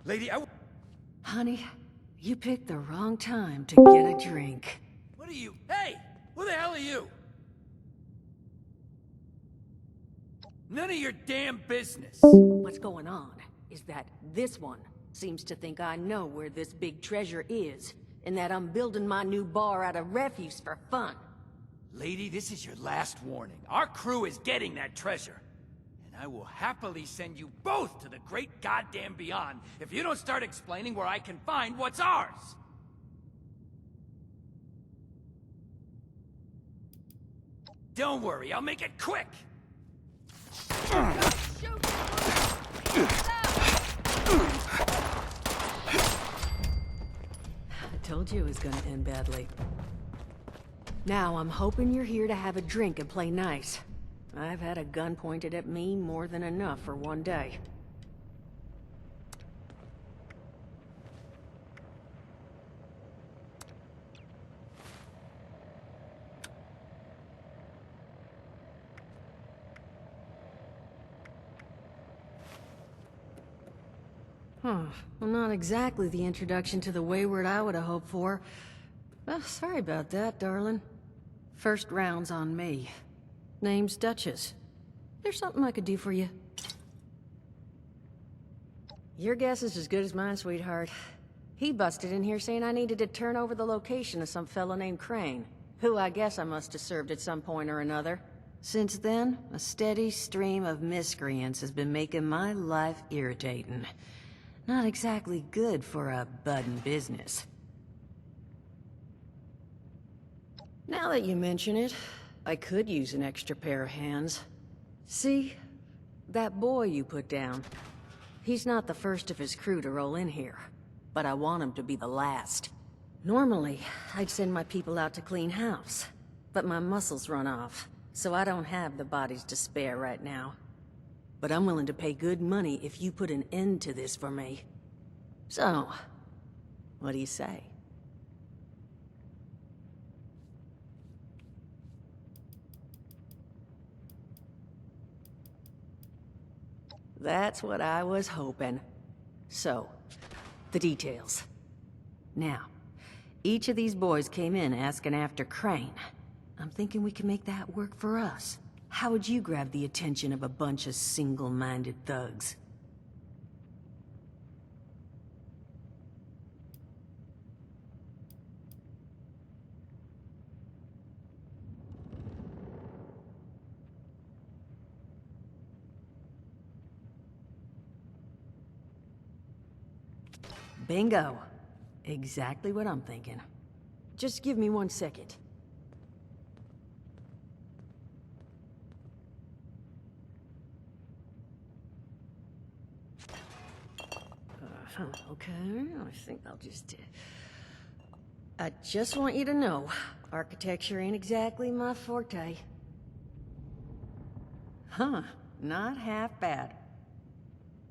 Lady, Honey, you picked the wrong time to get a drink. What are you? Hey! Who the hell are you? None of your damn business. What's going on is that this one seems to think I know where this big treasure is, and that I'm building my new bar out of refuse for fun. Lady, this is your last warning. Our crew is getting that treasure. And I will happily send you both to the great goddamn beyond if you don't start explaining where I can find what's ours. Don't worry, I'll make it quick. I told you it was gonna end badly. Now I'm hoping you're here to have a drink and play nice. I've had a gun pointed at me more than enough for one day. Well, not exactly the introduction to the Wayward I would have hoped for. Oh, sorry about that, darling. First round's on me. Name's Duchess. There's something I could do for you. Your guess is as good as mine, sweetheart. He busted in here saying I needed to turn over the location of some fellow named Crane, who I guess I must have served at some point or another. Since then, a steady stream of miscreants has been making my life irritating. Not exactly good for a budding business. Now that you mention it, I could use an extra pair of hands. See? That boy you put down. He's not the first of his crew to roll in here, but I want him to be the last. Normally, I'd send my people out to clean house, but my muscles run off, so I don't have the bodies to spare right now. But I'm willing to pay good money if you put an end to this for me. So, what do you say? That's what I was hoping. So, the details. Now, each of these boys came in asking after Crane. I'm thinking we can make that work for us. How would you grab the attention of a bunch of single-minded thugs? Bingo. Exactly what I'm thinking. Just give me 1 second. Okay, I think I'll just... I just want you to know, architecture ain't exactly my forte. Huh, not half bad.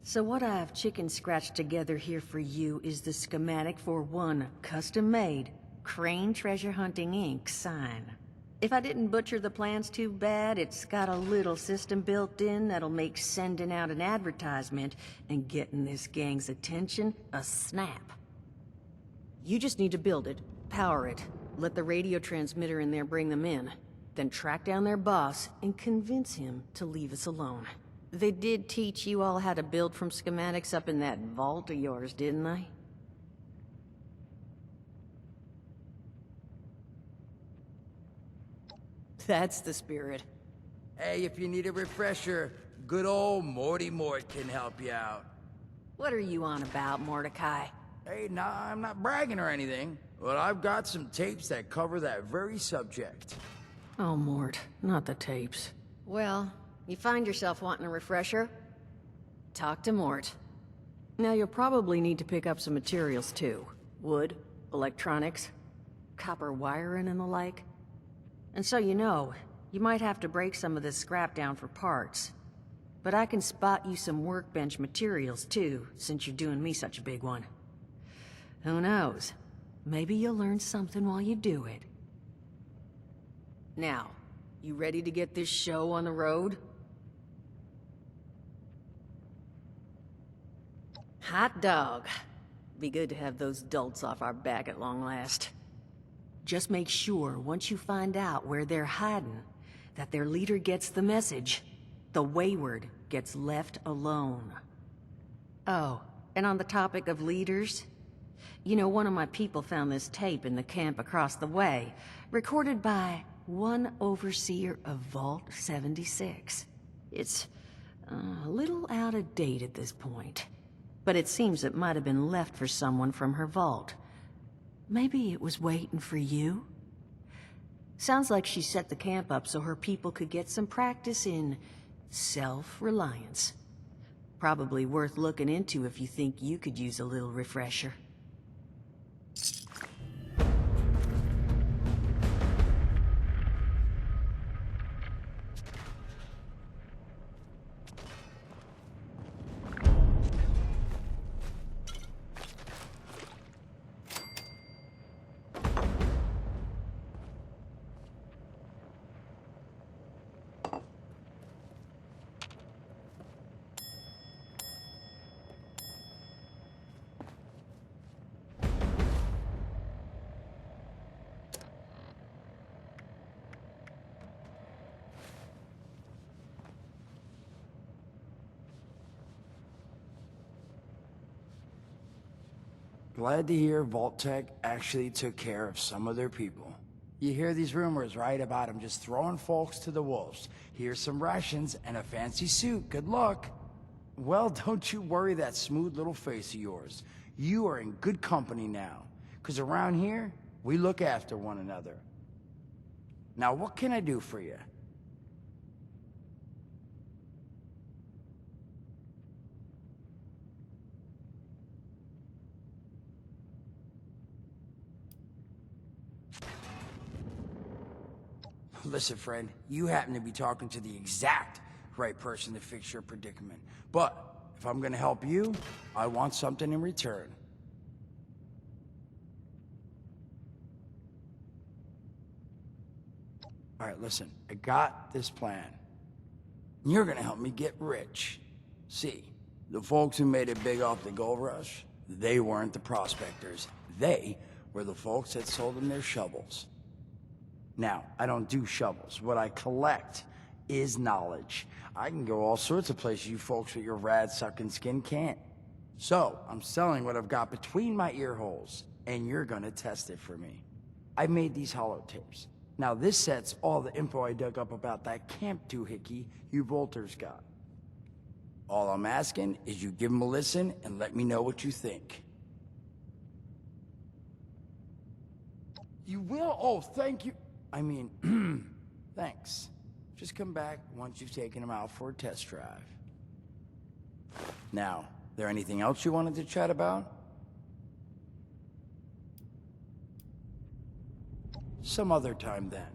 So what I've chicken scratched together here for you is the schematic for one custom-made Crane Treasure Hunting Inc. sign. If I didn't butcher the plans too bad, it's got a little system built in that'll make sending out an advertisement and getting this gang's attention a snap. You just need to build it, power it, let the radio transmitter in there bring them in, then track down their boss and convince him to leave us alone. They did teach you all how to build from schematics up in that vault of yours, didn't they? That's the spirit. Hey, if you need a refresher, good old Morty Mort can help you out. What are you on about, Mordecai? Hey, nah, I'm not bragging or anything, but I've got some tapes that cover that very subject. Oh, Mort, not the tapes. Well, you find yourself wanting a refresher? Talk to Mort. Now, you'll probably need to pick up some materials, too. Wood, electronics, copper wiring and the like. And so you know, you might have to break some of this scrap down for parts. But I can spot you some workbench materials, too, since you're doing me such a big one. Who knows? Maybe you'll learn something while you do it. Now, you ready to get this show on the road? Hot dog. Be good to have those dolts off our back at long last. Just make sure, once you find out where they're hiding, that their leader gets the message. The wayward gets left alone. Oh, and on the topic of leaders, you know, one of my people found this tape in the camp across the way, recorded by one overseer of Vault 76. It's a little out of date at this point, but it seems it might have been left for someone from her vault. Maybe it was waiting for you? Sounds like she set the camp up so her people could get some practice in self-reliance. Probably worth looking into if you think you could use a little refresher. Glad to hear Vault-Tec actually took care of some of their people. You hear these rumors, right, about them just throwing folks to the wolves. Here's some rations and a fancy suit. Good luck. Well, don't you worry that smooth little face of yours. You are in good company now. 'Cause around here, we look after one another. Now, what can I do for you? Listen, friend, you happen to be talking to the exact right person to fix your predicament. But if I'm gonna help you, I want something in return. All right, listen, I got this plan. You're gonna help me get rich. See, the folks who made it big off the gold rush, they weren't the prospectors. They were the folks that sold them their shovels. Now, I don't do shovels. What I collect is knowledge. I can go all sorts of places you folks with your rad-sucking skin can't. So, I'm selling what I've got between my ear holes, and you're gonna test it for me. I made these holotapes. Now, this set's all the info I dug up about that C.A.M.P. doohickey you Volters got. All I'm asking is you give them a listen and let me know what you think. You will? Oh, thank you. I mean, thanks. Just come back once you've taken him out for a test drive. Now, there anything else you wanted to chat about? Some other time then.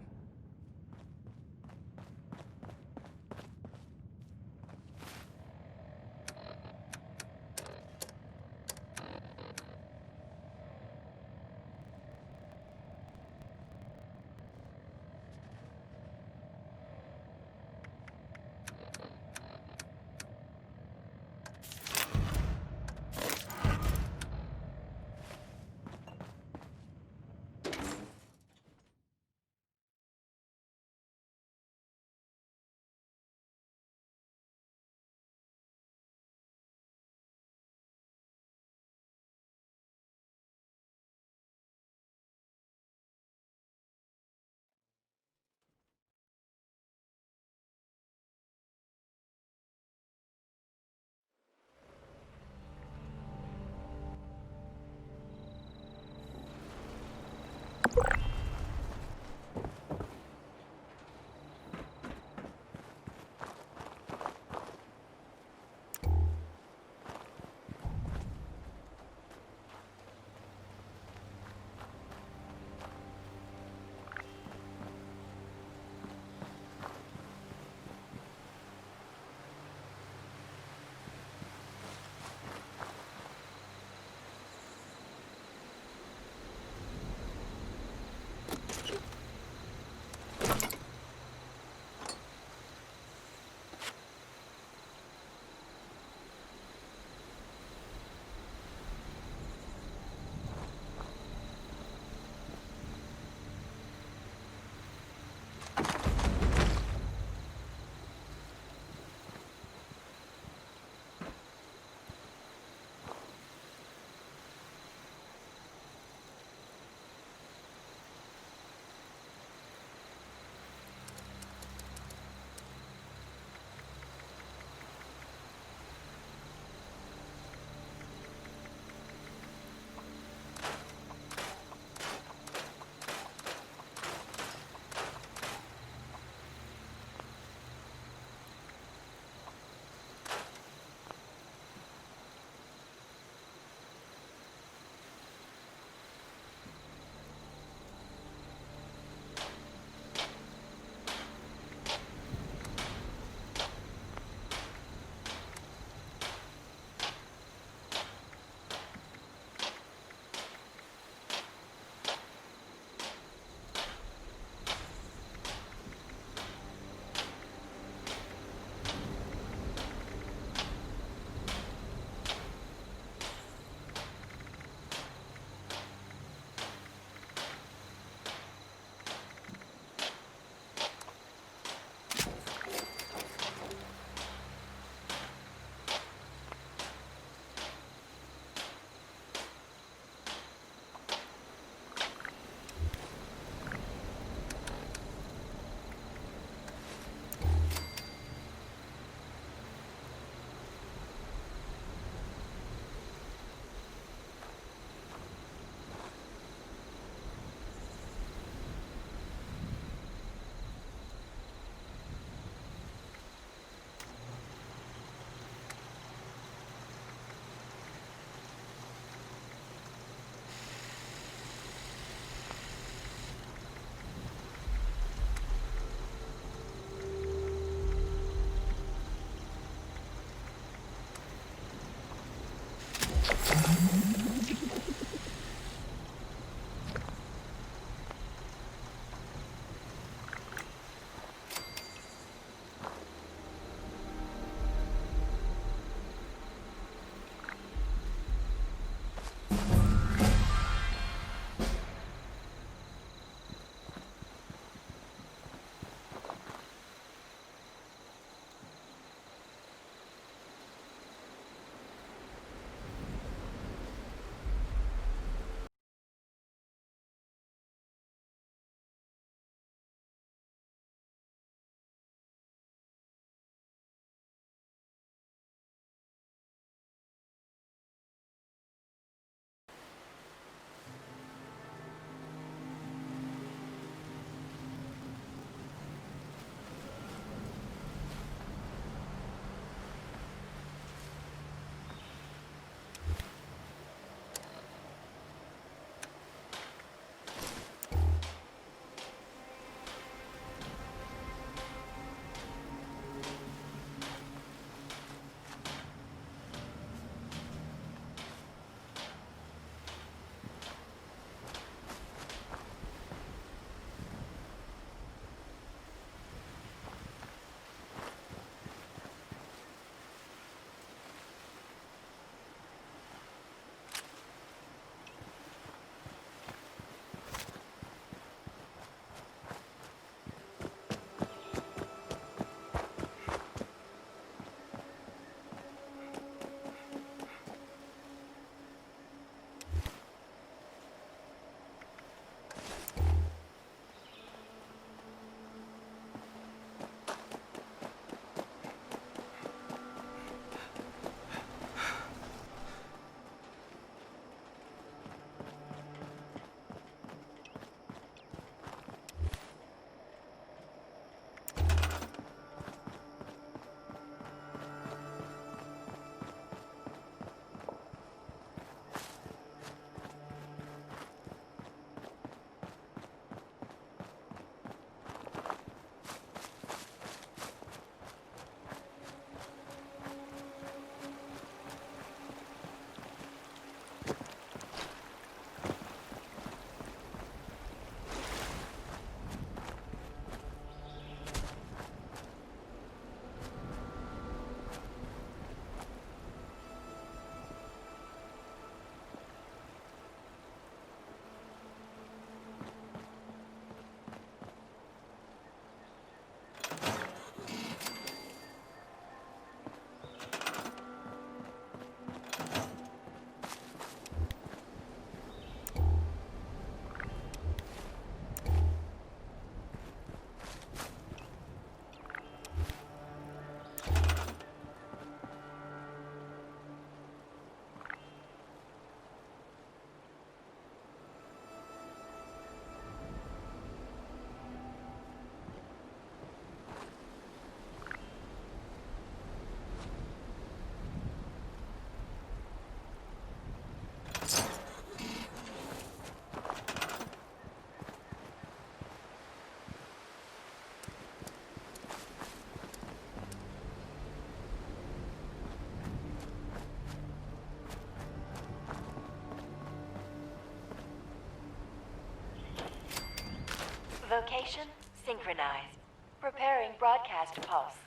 Vocation synchronized. Preparing broadcast pulse.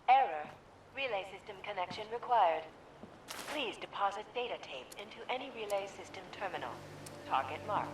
Error. Relay system connection required. Please deposit data tape into any relay system terminal. Target marked.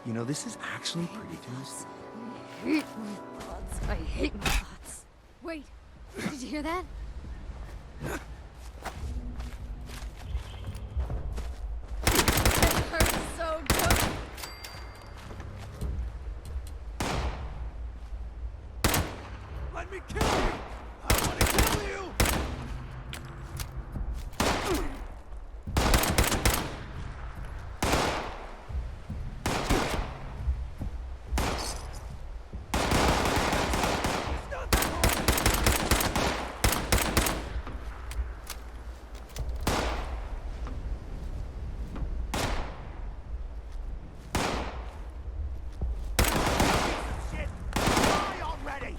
You know, this is actually pretty Thoughts. I hate my thoughts. I hate my thoughts. Wait, did you hear that? It hurts so good. Let me kill you! I want to kill you! Shit! Die already!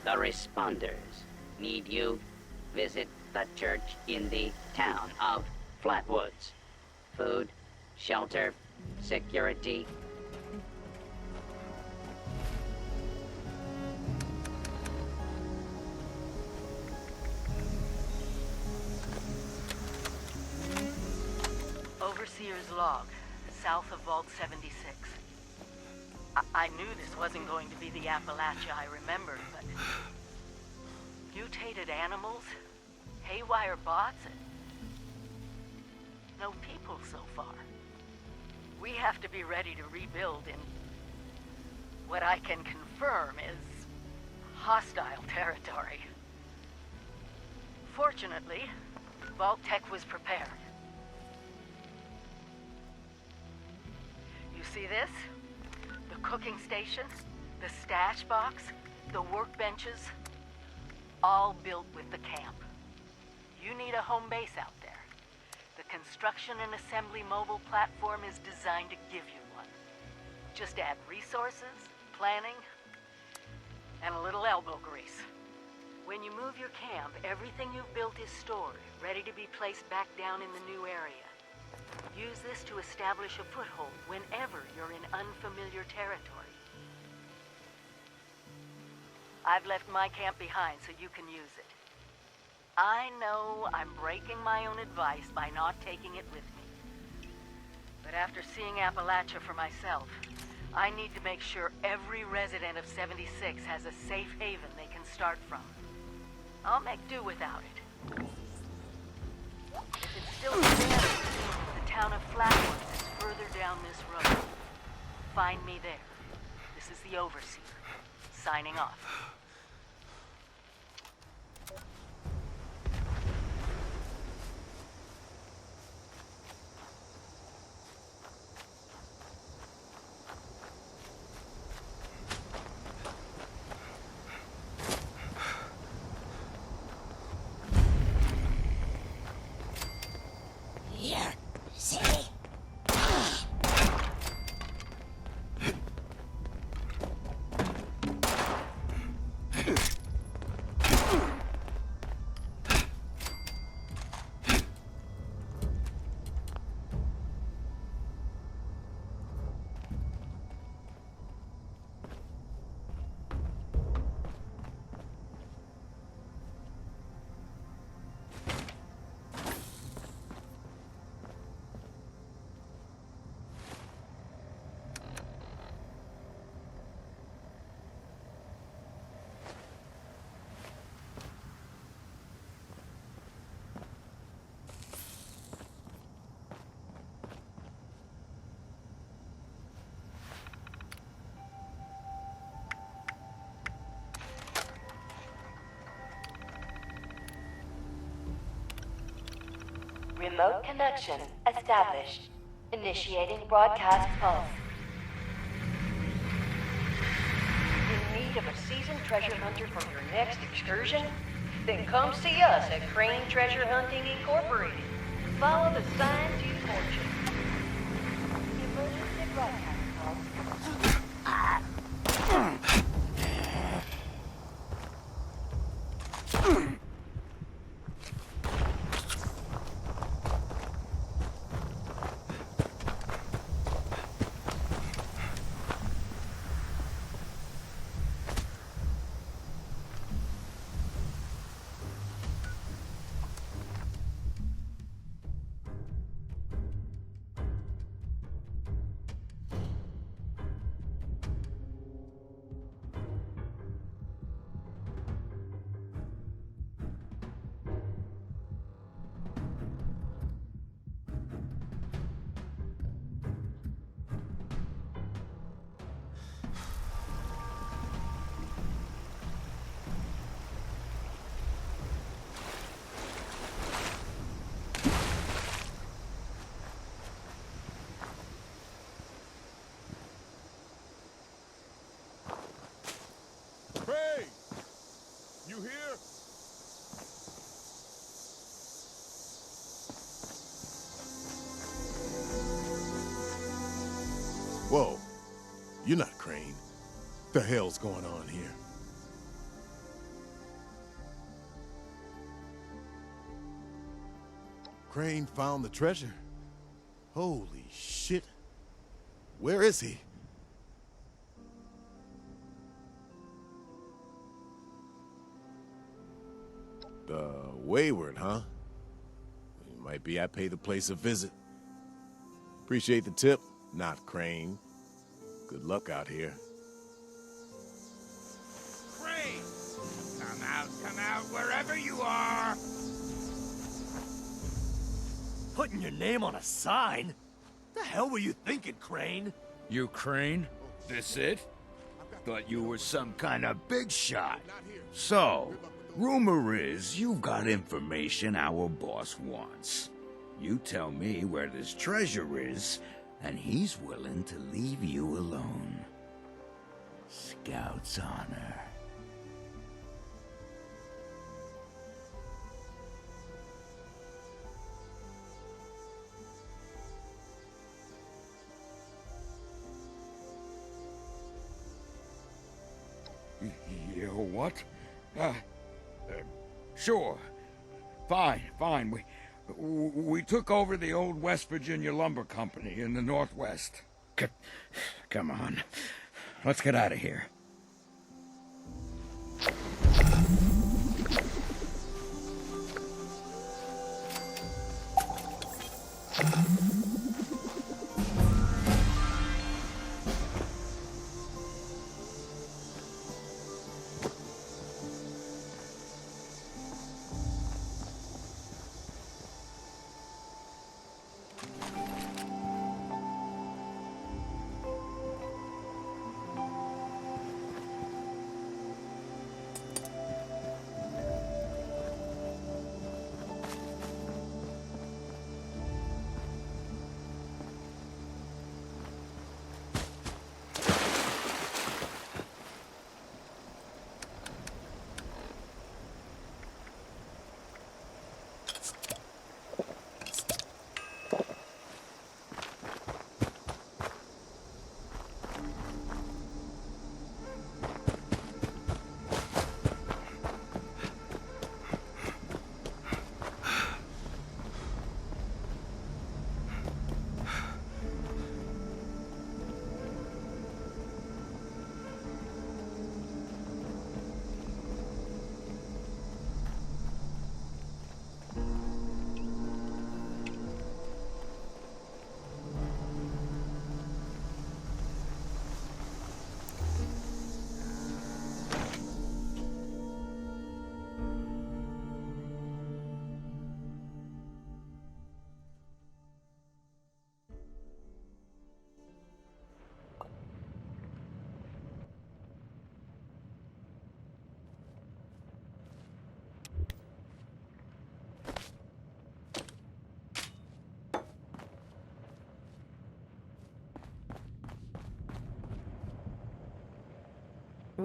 The responders need you. Visit the church in the town of Flatwoods. Food, shelter, security. Overseer's log, south of Vault 76. I knew this wasn't going to be the Appalachia I remembered, but... mutated animals, haywire bots, and... no people so far. We have to be ready to rebuild in... what I can confirm is... hostile territory. Fortunately, Vault Tech was prepared. You see this? The cooking station, the stash box, the workbenches, all built with the camp. You need a home base out there. The construction and assembly mobile platform is designed to give you one. Just add resources, planning, and a little elbow grease. When you move your camp, everything you've built is stored, ready to be placed back down in the new area. Use this to establish a foothold whenever you're in unfamiliar territory. I've left my camp behind so you can use it. I know I'm breaking my own advice by not taking it with me. But after seeing Appalachia for myself, I need to make sure every resident of 76 has a safe haven they can start from. I'll make do without it. If it's still standing, the town of Flatwoods is further down this road. Find me there. This is the Overseer, signing off. Here, see? Remote connection established. Initiating broadcast pulse. In need of a seasoned treasure hunter for your next excursion? Then come see us at Crane Treasure Hunting Incorporated. Follow the signs you fortune. Emergency broadcast pulse. Hey! You here? Whoa. You're not Crane. The hell's going on here? Crane found the treasure? Holy shit. Where is he? The Wayward, huh? Might be I pay the place a visit. Appreciate the tip, not Crane. Good luck out here. Crane! Come out, wherever you are! Putting your name on a sign? The hell were you thinking, Crane? You Crane? This it? Thought you were some kind of big shot. So, rumor is you've got information our boss wants. You tell me where this treasure is, and he's willing to leave you alone. Scout's honor. You what? Sure. Fine. We took over the old West Virginia Lumber Company in the Northwest. Come on. Let's get out of here.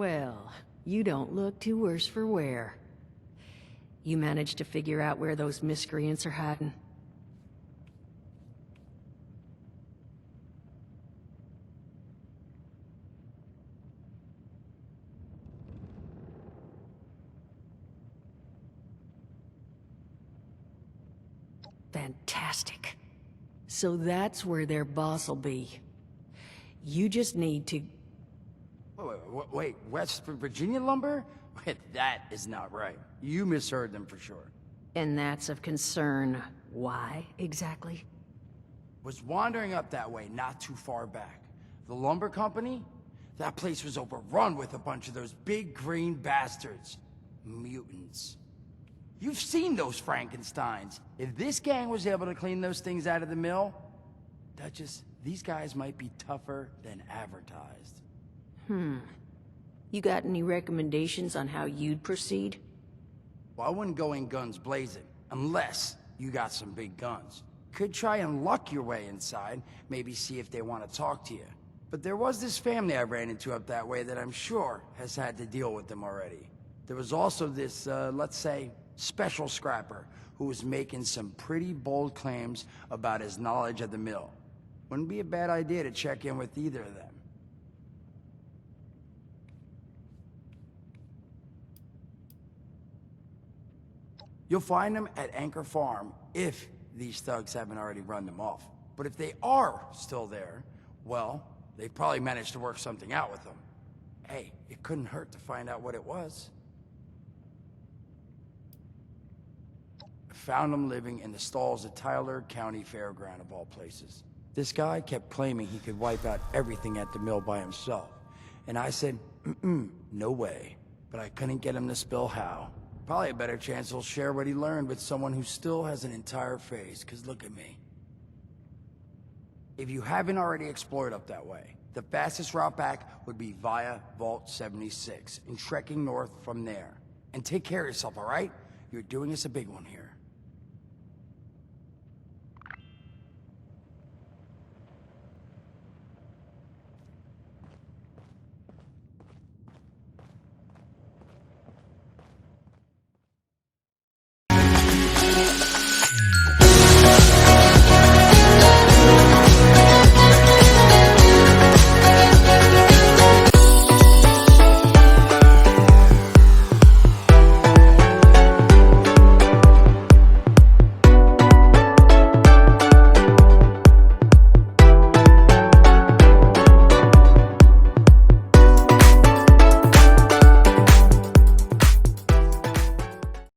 Well, you don't look too worse for wear. You managed to figure out where those miscreants are hiding? Fantastic. So that's where their boss will be. You just need to... Wait, West Virginia lumber? Wait, that is not right. You misheard them for sure. And that's of concern. Why, exactly? Was wandering up that way not too far back. The lumber company? That place was overrun with a bunch of those big green bastards. Mutants. You've seen those Frankensteins. If this gang was able to clean those things out of the mill, Duchess, these guys might be tougher than advertised. You got any recommendations on how you'd proceed? Well, I wouldn't go in guns blazing, unless you got some big guns. Could try and luck your way inside, maybe see if they want to talk to you. But there was this family I ran into up that way that I'm sure has had to deal with them already. There was also this, let's say, special scrapper who was making some pretty bold claims about his knowledge of the mill. Wouldn't be a bad idea to check in with either of them. You'll find them at Anchor Farm, if these thugs haven't already run them off. But if they are still there, well, they've probably managed to work something out with them. Hey, it couldn't hurt to find out what it was. I found them living in the stalls at Tyler County Fairground, of all places. This guy kept claiming he could wipe out everything at the mill by himself. And I said, no way. But I couldn't get him to spill how. Probably a better chance he'll share what he learned with someone who still has an entire face, because look at me. If you haven't already explored up that way, the fastest route back would be via Vault 76 and trekking north from there. And take care of yourself, all right? You're doing us a big one here.